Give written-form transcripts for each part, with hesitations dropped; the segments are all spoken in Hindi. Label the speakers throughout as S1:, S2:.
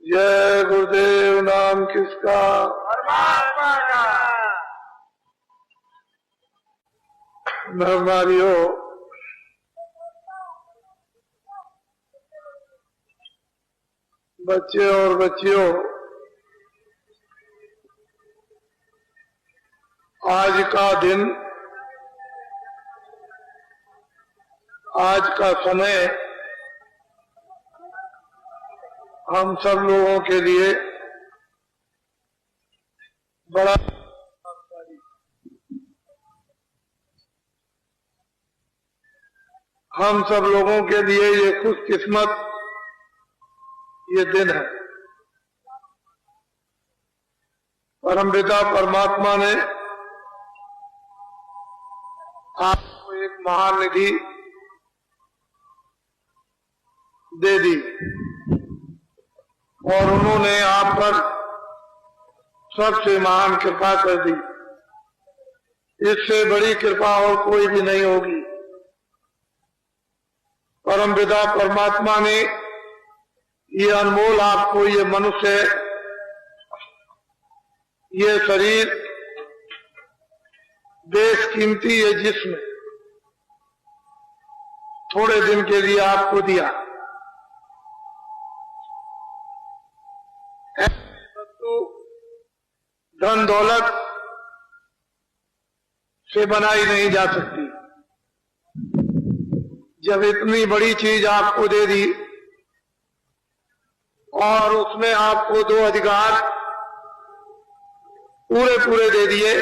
S1: जय गुरुदेव। नाम किसका?
S2: परमात्मा का।
S1: नरनारियों, बच्चे और बच्चियों, आज का दिन, आज का समय हम सब लोगों के लिए बड़ा, हम सब लोगों के लिए ये खुशकिस्मत ये दिन है। परमपिता परमात्मा ने आपको एक महान निधि दे दी और उन्होंने आप पर सबसे महान कृपा कर दी। इससे बड़ी कृपा और कोई भी नहीं होगी। परमपिता परमात्मा ने ये अनमोल आपको ये मनुष्य, ये शरीर, बेशकीमती ये जिस्म थोड़े दिन के लिए आपको दिया। धन दौलत से बनाई नहीं जा सकती। जब इतनी बड़ी चीज आपको दे दी और उसमें आपको दो अधिकार पूरे पूरे दे दिए,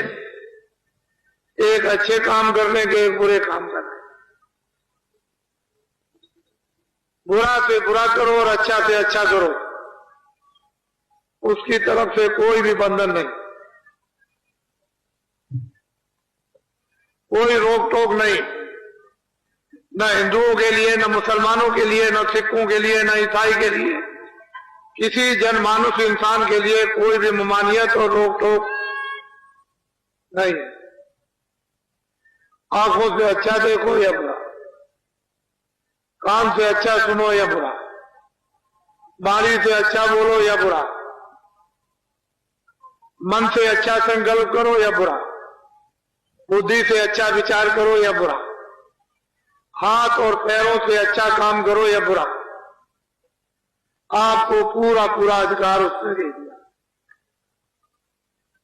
S1: एक अच्छे काम करने के, एक बुरे काम करने। बुरा से बुरा करो और अच्छा से अच्छा करो, उसकी तरफ से कोई भी बंधन नहीं, कोई रोक टोक नहीं, न हिंदुओं के लिए, न मुसलमानों के लिए, न सिखों के लिए, न ईसाई के लिए, किसी जनमानुष इंसान के लिए कोई भी ममानियत और रोक टोक नहीं। आंखों से अच्छा देखो या बुरा, कान से अच्छा सुनो या बुरा, वाणी से अच्छा बोलो या बुरा, मन से अच्छा संकल्प करो या बुरा, बुद्धि से अच्छा विचार करो या बुरा, हाथ और पैरों से अच्छा काम करो या बुरा, आपको पूरा पूरा अधिकार उसने दे दिया।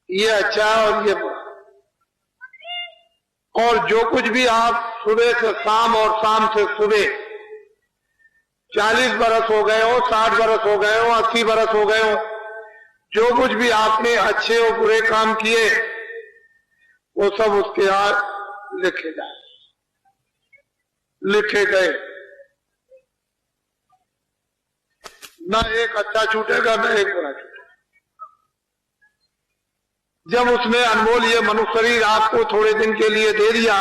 S1: ये अच्छा और ये बुरा। और जो कुछ भी आप सुबह से शाम और शाम से सुबह 40 बरस हो गए हो, 60 बरस हो गए हो, 80 बरस हो गए हो, जो कुछ भी आपने अच्छे और बुरे काम किए वो सब उसके यहाँ लिखे जाए, लिखे गए। न एक अच्छा छूटेगा, न एक बुरा छूटेगा। जब उसने अनमोल ये मनुष्य शरीर आपको थोड़े दिन के लिए दे दिया,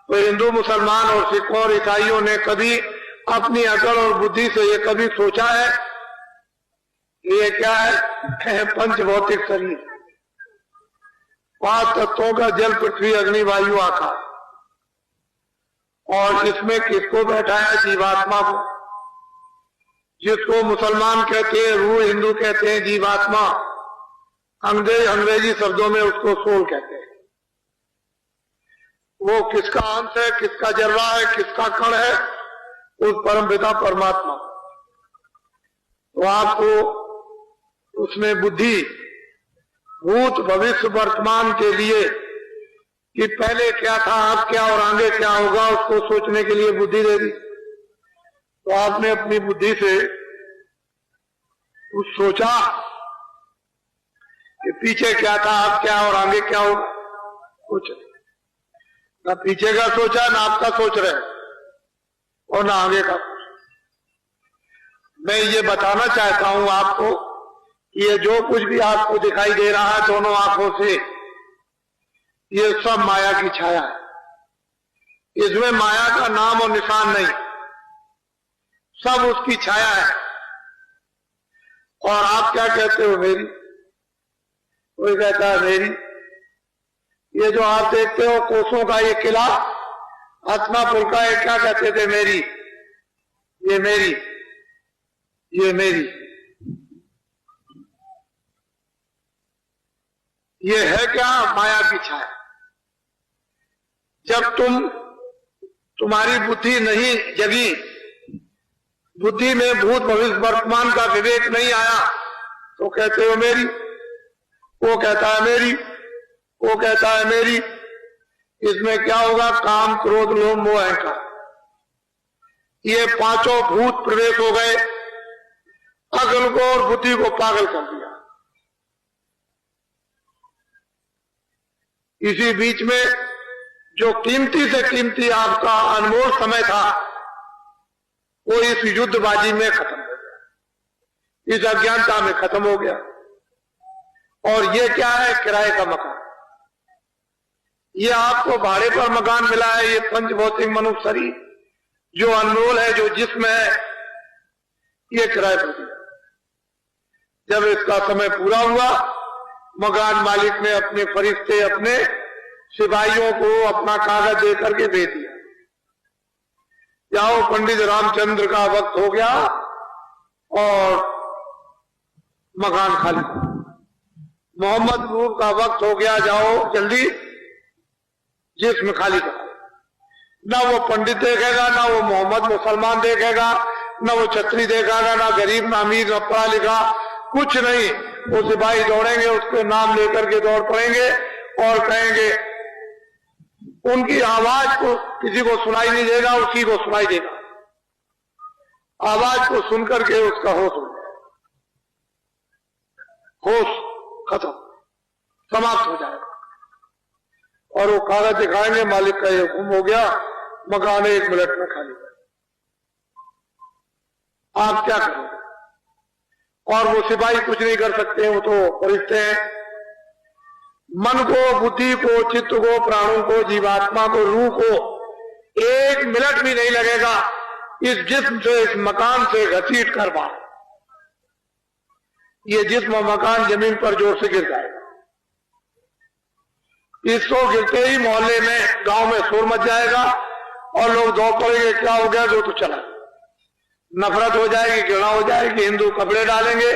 S1: तो हिंदू, मुसलमान और सिखों और ईसाइयों ने कभी अपनी अकल और बुद्धि से ये कभी सोचा है ये क्या है? पंचभौतिक शरीर, 5 तत्वों का जल, पृथ्वी, अग्नि, वायु, आकाश, और इसमें किसको बैठाया? जीवात्मा को, जिसको मुसलमान कहते हैं रूह, हिंदू कहते हैं जीवात्मा, अंग्रेजी शब्दों में उसको सोल कहते हैं। वो किसका अंश है, किसका जर्रा है, किसका कण है? उस परमपिता परमात्मा। तो आपको उसने बुद्धि भूत, भविष्य, वर्तमान के लिए कि पहले क्या था, अब क्या और आगे क्या होगा, उसको सोचने के लिए बुद्धि दे दी। तो आपने अपनी बुद्धि से कुछ सोचा कि पीछे क्या था, अब क्या और आगे क्या होगा? कुछ नहीं। ना पीछे का सोचा, ना आपका सोच रहे और ना आगे का। मैं ये बताना चाहता हूं आपको कि ये जो कुछ भी आपको दिखाई दे रहा है दोनों आंखों से, ये सब माया की छाया है। इसमें माया का नाम और निशान नहीं, सब उसकी छाया है। और आप क्या कहते हो? मेरी। कोई कहता है मेरी। ये जो आप देखते हो कोसों का ये किला, हसनापुर का, ये क्या कहते थे? मेरी। ये मेरी, ये मेरी। ये है क्या? माया की छाया। जब तुम्हारी बुद्धि नहीं जगी, बुद्धि में भूत भविष्य वर्तमान का विवेक नहीं आया, तो कहते हो मेरी, वो कहता है मेरी, वो कहता है मेरी। इसमें क्या होगा? काम, क्रोध, लोभ, मोह, अहंकार, ये पांचों भूत प्रवेश हो गए, अकल को और बुद्धि को पागल कर दिया। इसी बीच में जो कीमती से कीमती आपका अनमोल समय था, वो इस युद्धबाजी में खत्म हो गया, इस अज्ञानता में खत्म हो गया। और ये क्या है? किराए का मकान। ये आपको भाड़े पर मकान मिला है, ये पंच भौतिक मनुष्य शरीर जो अनमोल है, जो जिस्म है, ये किराए पर दिया। जब इसका समय पूरा हुआ, मकान मालिक ने अपने फरिश्ते, अपने सिपाहियों को अपना कागज दे करके दे दिया, जाओ पंडित रामचंद्र का वक्त हो गया और मकान खाली, मोहम्मद नूर का वक्त हो गया, जाओ जल्दी जिस्म खाली करो। ना वो पंडित देखेगा, ना वो मोहम्मद मुसलमान देखेगा, ना वो छत्री देखेगा, ना गरीब, ना अमीर, ना पढ़ा लिखा, कुछ नहीं। वो सिपाही दौड़ेंगे, उसके नाम लेकर के दौड़ पड़ेंगे और कहेंगे, उनकी आवाज को किसी को सुनाई नहीं देगा, उसी को सुनाई देगा। आवाज को सुनकर के उसका होश हो जाएगा, होश खत्म, समाप्त हो जाएगा। और वो कागज दिखाएंगे, मालिक का ये गुम हो गया, मकान 1 मिनट में खाली है। आप क्या करोगे? और वो सिपाही कुछ नहीं कर सकते, वो तो फरिश्ते हैं। मन को, बुद्धि को, चित्त को, प्राणों को, जीवात्मा को, रूह को 1 मिनट भी नहीं लगेगा इस जिस्म से, इस मकान से घसीट कर बाहर। ये जिस्म मकान जमीन पर जोर से गिर जाएगा। इसको गिरते ही मोहल्ले में, गांव में शोर मच जाएगा और लोग दौड़ पड़ेंगे, क्या हो गया? जो तो चला। नफरत हो जाएगी, घृणा हो जाएगी, हिंदू कपड़े डालेंगे,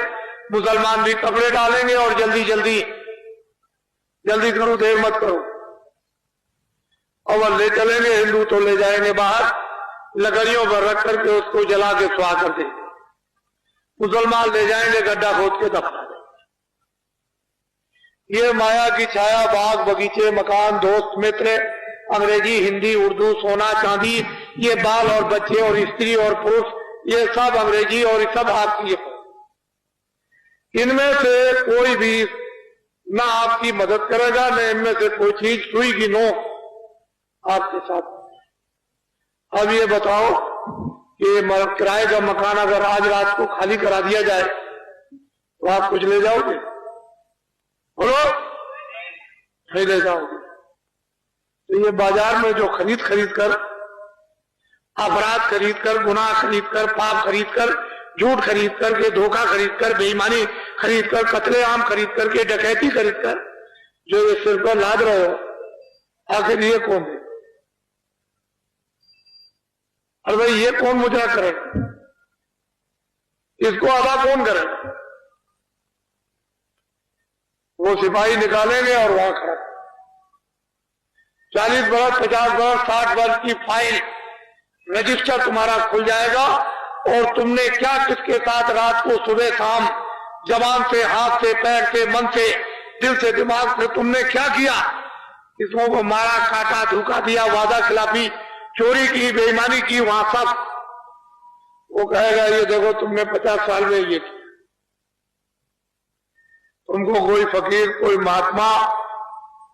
S1: मुसलमान भी कपड़े डालेंगे और जल्दी जल्दी जल्दी करो, देर मत करो, और ले चलेंगे। हिंदू तो ले जाएंगे बाहर, लकड़ियों पर रख करके उसको जला के सुहा कर देंगे। मुसलमान ले जाएंगे, गड्ढा खोद के दफना देंगे। ये माया की छाया, बाग बगीचे, मकान, दोस्त मित्र, अंग्रेजी, हिंदी, उर्दू, सोना चांदी, ये बाल और बच्चे और स्त्री और पुरुष, ये सब अंग्रेजी और ये सब आपकी है। इनमें से कोई भी ना आपकी मदद करेगा, न इनमें से कोई चीज सुई की नोक आपके साथ। अब ये बताओ कि किराए का मकान अगर आज रात को खाली करा दिया जाए तो आप कुछ ले जाओगे? बोलो, नहीं ले जाओगे। तो ये बाजार में जो खरीद कर, अपराध खरीद कर, गुनाह खरीद कर, पाप खरीद कर, झूठ खरीद करके, धोखा खरीद कर, बेईमानी खरीद कर, कत्लेआम खरीद करके, डकैती खरीद कर जो ये सिर पर लाद रहे हो, आखिर ये कौन है? अरे भाई, ये कौन मुजरा करेगा? इसको अदा कौन करेगा? वो सिपाही निकालेंगे और वहां खड़ा 40 बरस, 50 बरस, 60 वर्ष की फाइल, रजिस्टर तुम्हारा खुल जाएगा और तुमने क्या किसके साथ रात को, सुबह शाम, जबान से, हाथ से, पैर से, मन से, दिल से, दिमाग से तुमने क्या किया? किसों को मारा, काटा, धोखा दिया, वादा खिलाफी, चोरी की, बेईमानी की, वहां सब। वो कहेगा, ये देखो तुमने 50 साल में ये किया। तुमको कोई फकीर, कोई महात्मा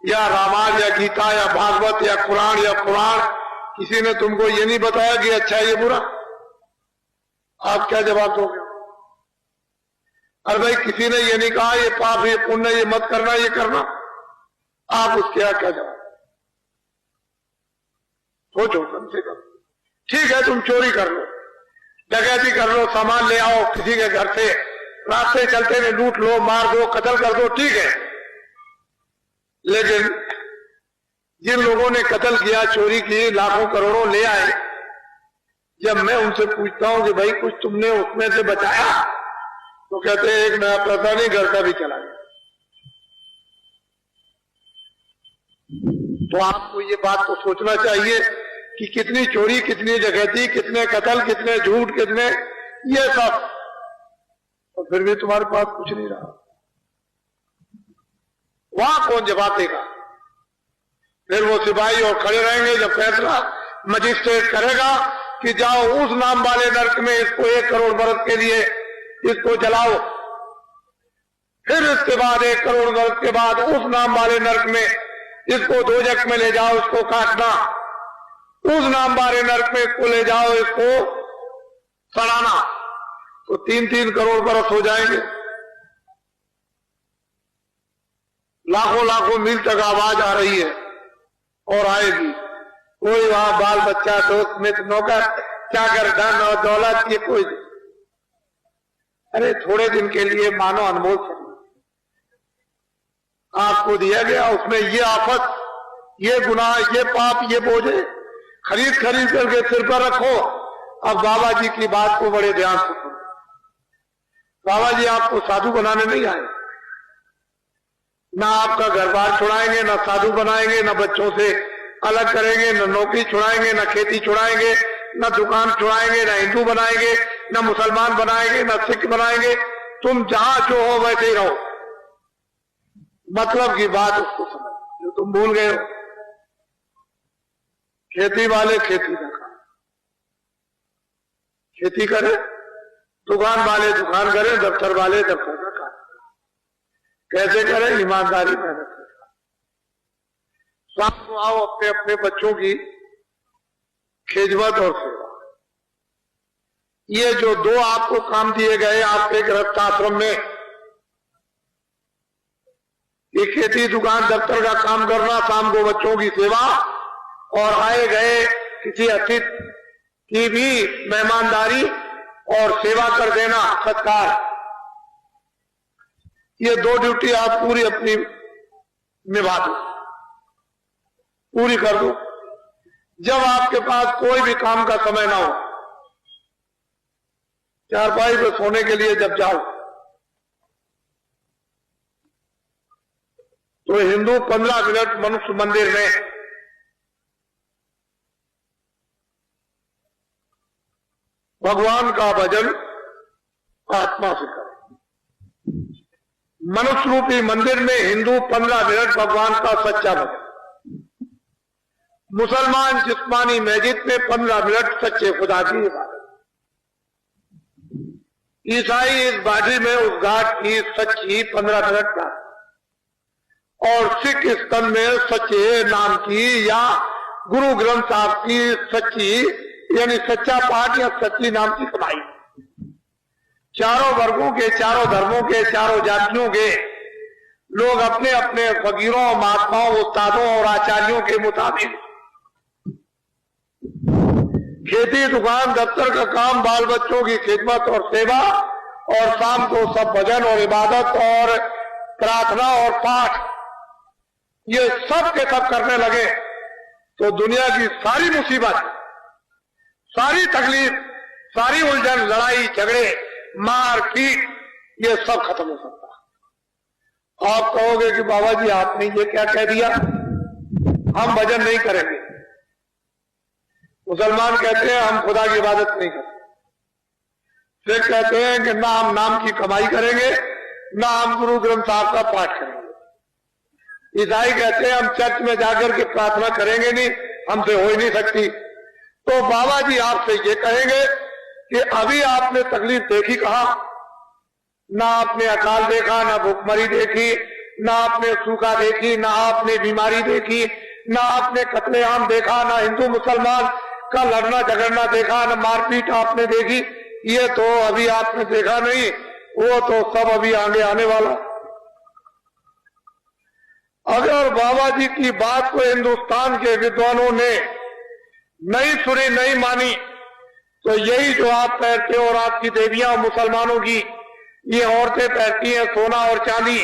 S1: या रामायण या गीता या भागवत या कुरान या पुराण, किसी ने तुमको ये नहीं बताया कि अच्छा ये बुरा? आप क्या जवाब दोगे? अरे भाई, किसी ने ये नहीं कहा ये पाप, ये पुण्य, ये मत करना, ये करना, आप उसके यहाँ क्या जवाब? सोचो कम से कम। ठीक है, तुम चोरी कर लो, डकैती कर लो, सामान ले आओ किसी के घर से, रास्ते चलते में लूट लो, मार दो, कत्ल कर दो, ठीक है। लेकिन जिन लोगों ने कत्ल किया, चोरी की, लाखों करोड़ों ले आए, जब मैं उनसे पूछता हूं कि भाई कुछ तुमने उसमें से बचाया, तो कहते हैं एक नया पैसा नहीं, घर का भी चला गया। तो आपको ये बात तो सोचना चाहिए कि कितनी चोरी, कितनी डकैती, कितने कत्ल, कितने झूठ, कितने ये सब, और फिर भी तुम्हारे पास कुछ नहीं रहा। वहां कौन जवाब देगा? फिर वो सिपाही और खड़े रहेंगे जब फैसला मजिस्ट्रेट करेगा कि जाओ उस नाम वाले नरक में इसको 1 करोड़ बरस के लिए इसको जलाओ, फिर इसके बाद 1 करोड़ बरस के बाद उस नाम वाले नरक में इसको दोजख में ले जाओ, इसको काटना, उस नाम वाले नरक में इसको ले जाओ, इसको सड़ाना, तो 3-3 करोड़ बरस हो जाएंगे। लाखों लाखों मील तक आवाज आ रही है और आएगी। कोई वहां बाल बच्चा, दोस्त मित्र, नौकर चाकर, धन और दौलत, ये कोई नहीं। अरे थोड़े दिन के लिए मानो अनमोल आपको दिया गया, उसमें ये आफत, ये गुनाह, ये पाप, ये बोझे खरीद खरीद करके सिर पर रखो। अब बाबा जी की बात को बड़े ध्यान से सुनो। बाबा जी आपको साधु बनाने नहीं आए, ना आपका घर बार छुड़ाएंगे, ना साधु बनाएंगे, ना बच्चों से अलग करेंगे, ना नौकरी छुड़ाएंगे, ना खेती छुड़ाएंगे, ना दुकान छुड़ाएंगे, ना हिंदू बनाएंगे, ना मुसलमान बनाएंगे, ना सिख बनाएंगे। तुम जहां जो हो वैसे ही रहो। मतलब की बात उसको समझ, जो तुम भूल गए हो। खेती वाले खेती का काम, खेती करें, दुकान वाले दुकान करें, दफ्तर वाले दफ्तर का काम कैसे करें? ईमानदारी, मेहनत से। शाम को आओ अपने अपने बच्चों की खिदमत और सेवा। ये जो 2 आपको काम दिए गए आपके गृहस्थ आश्रम में, ये खेती, दुकान, दफ्तर का काम करना, शाम को बच्चों की सेवा, और आए गए किसी अतिथि की भी मेहमानदारी और सेवा कर देना, सत्कार। ये 2 ड्यूटी आप पूरी अपनी निभा दो, पूरी कर दो। जब आपके पास कोई भी काम का समय ना हो, चारपाई पे सोने के लिए जब जाओ, तो हिंदू 15 मिनट मनुष्य मंदिर में भगवान का भजन आत्मा से करें। मनुष्य रूपी मंदिर में हिंदू 15 मिनट भगवान का सच्चा भजन, मुसलमान जिस्मानी मस्जिद में 15 मिनट सच्चे खुदा की इबादत, ईसाई इस बाटी में उस घाट की सच्ची 15 मिनट का, और सिख स्तंभ में सच्चे नाम की या गुरु ग्रंथ साहब की सच्ची, यानी सच्चा पाठ या सच्ची नाम की कमाई। चारों वर्गों के, चारों धर्मों के, चारों जातियों के लोग अपने अपने फकीरों, महात्माओं, उस्तादों और आचार्यों के मुताबिक खेती, दुकान, दफ्तर का काम, बाल बच्चों की खिदमत और सेवा, और शाम को सब भजन और इबादत और प्रार्थना और पाठ, ये सब के सब करने लगे, तो दुनिया की सारी मुसीबत, सारी तकलीफ, सारी उलझन, लड़ाई झगड़े, मार पीट, ये सब खत्म हो सकता। आप कहोगे कि बाबा जी आपने ये क्या कह दिया, हम भजन नहीं करेंगे। मुसलमान कहते हैं हम खुदा की इबादत नहीं करेंगे, सिख कहते हैं कि ना हम नाम की कमाई करेंगे, ना हम गुरु ग्रंथ साहब का पाठ करेंगे। ईसाई कहते हैं हम चर्च में जाकर के प्रार्थना करेंगे नहीं, हमसे हो ही नहीं सकती। तो बाबा जी आपसे ये कहेंगे कि अभी आपने तकलीफ देखी कहा, ना आपने अकाल देखा, ना भूखमरी देखी, ना आपने सूखा देखी, ना आपने बीमारी देखी, ना आपने कत्लेआम देखा, ना हिंदू मुसलमान का लड़ना झगड़ना देखा, ना मारपीट आपने देखी। ये तो अभी आपने देखा नहीं, वो तो सब अभी आगे आने वाला। अगर बाबा जी की बात को हिंदुस्तान के विद्वानों ने नहीं सुनी, नहीं मानी, तो यही जो आप पहनते हो और आपकी देवियां मुसलमानों की ये औरतें पहनती हैं सोना और चांदी,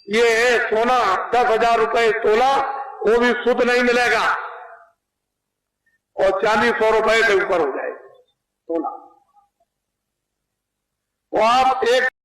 S1: ये है सोना 10,000 रुपए तोला, वो भी शुद्ध नहीं मिलेगा, और चांदी 100 रुपए से ऊपर हो जाएगी तोला। वो आप एक